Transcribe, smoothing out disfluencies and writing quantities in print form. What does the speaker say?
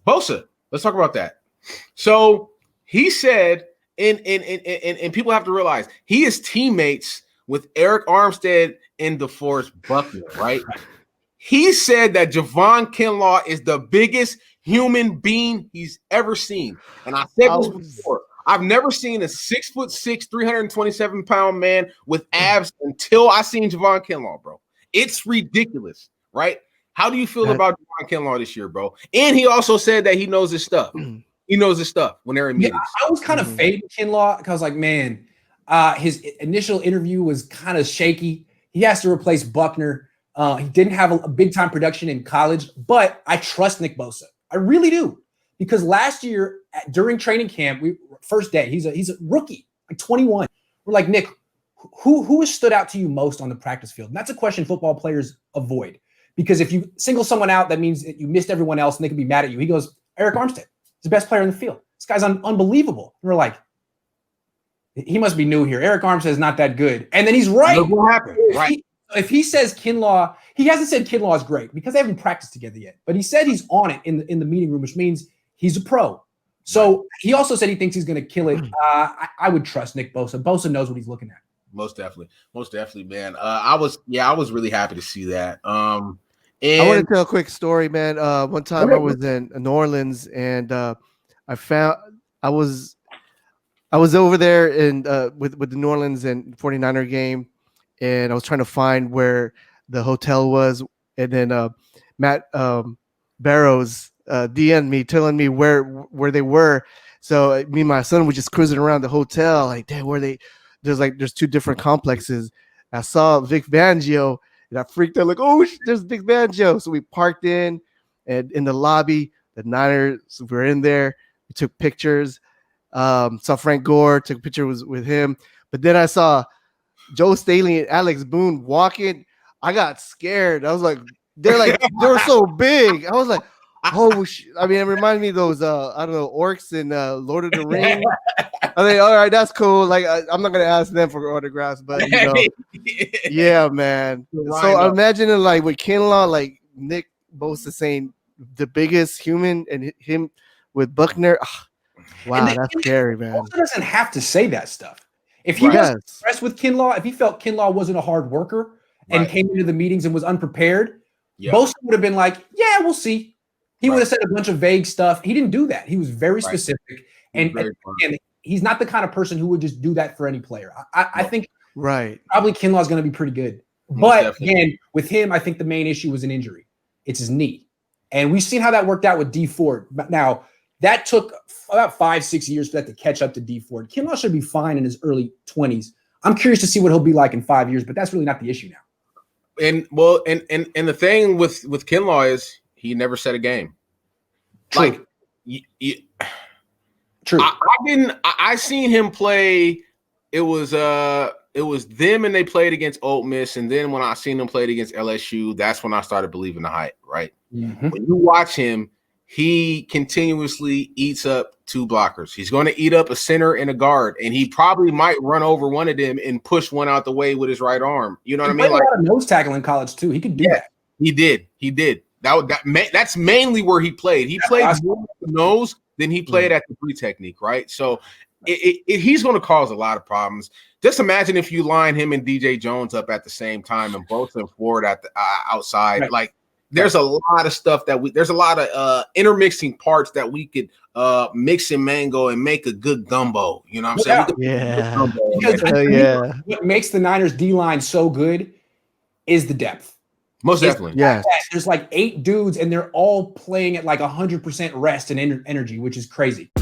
Bosa. Let's talk about that. So he said, and people have to realize he is teammates with Eric Armstead and DeForest Buckner, right? He said that Javon Kinlaw is the biggest human being he's ever seen. And I said this before. I've never seen a 6'6", 327-pound man with abs until I seen Javon Kinlaw, bro. It's ridiculous, right? How do you feel about Javon Kinlaw this year, bro? And he also said that he knows his stuff. He knows his stuff when they're in meetings. I was kind of fading Kinlaw because I was like, man, his initial interview was kind of shaky. He has to replace Buckner. He didn't have a big-time production in college, but I trust Nick Bosa. I really do. Because last year during training camp, first day, he's a rookie, like 21. We're like, Nick, who has stood out to you most on the practice field? And that's a question football players avoid. Because if you single someone out, that means that you missed everyone else and they can be mad at you. He goes, Eric Armstead. He's the best player in the field. This guy's unbelievable. And we're like, he must be new here. Eric Armstead is not that good. And then he's right. Look what happened. Right. If he says Kinlaw, he hasn't said Kinlaw is great because they haven't practiced together yet. But he said he's on it in the meeting room, which means he's a pro. So he also said he thinks he's going to kill it. I would trust Nick Bosa. Bosa knows what he's looking at. Most definitely, man. I was really happy to see that. I want to tell a quick story, man. One time I was in New Orleans, and I was over there in with the New Orleans and 49er game, and I was trying to find where the hotel was, and then Matt Barrows DM'd me telling me where they were. So me and my son were just cruising around the hotel, like, damn, where they? There's two different complexes. I saw Vic Fangio. And I freaked out like, oh, there's Big Banjo. So we parked in the lobby. The Niners were in there. We took pictures. Saw Frank Gore, took a picture with him. But then I saw Joe Staley and Alex Boone walking. I got scared. I was like, they were so big. I was like, oh, I mean, it reminded me of those, I don't know, orcs in Lord of the Rings. I think, all right, that's cool. Like, I'm not gonna ask them for autographs, but you know, yeah, man. So I'm imagining like with Kinlaw, like Nick Bosa saying the biggest human, and him with Buckner. Oh, wow, that's scary, man. Bosa doesn't have to say that stuff. If he was impressed with Kinlaw, if he felt Kinlaw wasn't a hard worker and came into the meetings and was unprepared, Bosa would have been like, "Yeah, we'll see." He would have said a bunch of vague stuff. He didn't do that. He was very specific, and he's not the kind of person who would just do that for any player. I think probably Kinlaw is going to be pretty good. But again, with him, I think the main issue was an injury. It's his knee. And we've seen how that worked out with D Ford. But now, that took about 5-6 years for that to catch up to D Ford. Kinlaw should be fine in his early 20s. I'm curious to see what he'll be like in 5 years, but that's really not the issue now. And the thing with Kinlaw is he never set a game. True. Like, true. I seen him play. It was them, and they played against Ole Miss, and then when I seen them played against LSU, that's when I started believing the hype. Right. Mm-hmm. When you watch him, he continuously eats up two blockers. He's going to eat up a center and a guard, and he probably might run over one of them and push one out the way with his right arm. You know what I mean? Like a lot of nose tackle in college too. He could do that. He did. That's mainly where he played. He played more at the nose than he played at the free technique, right? So he's going to cause a lot of problems. Just imagine if you line him and DJ Jones up at the same time and both of them forward at the outside. Right. Like, there's a lot of stuff there's a lot of intermixing parts that we could mix and mango and make a good gumbo. You know what I'm saying? Yeah. Because what makes the Niners D-line so good is the depth. Most definitely. Yeah. There's like 8 dudes and they're all playing at like 100% rest and energy, which is crazy.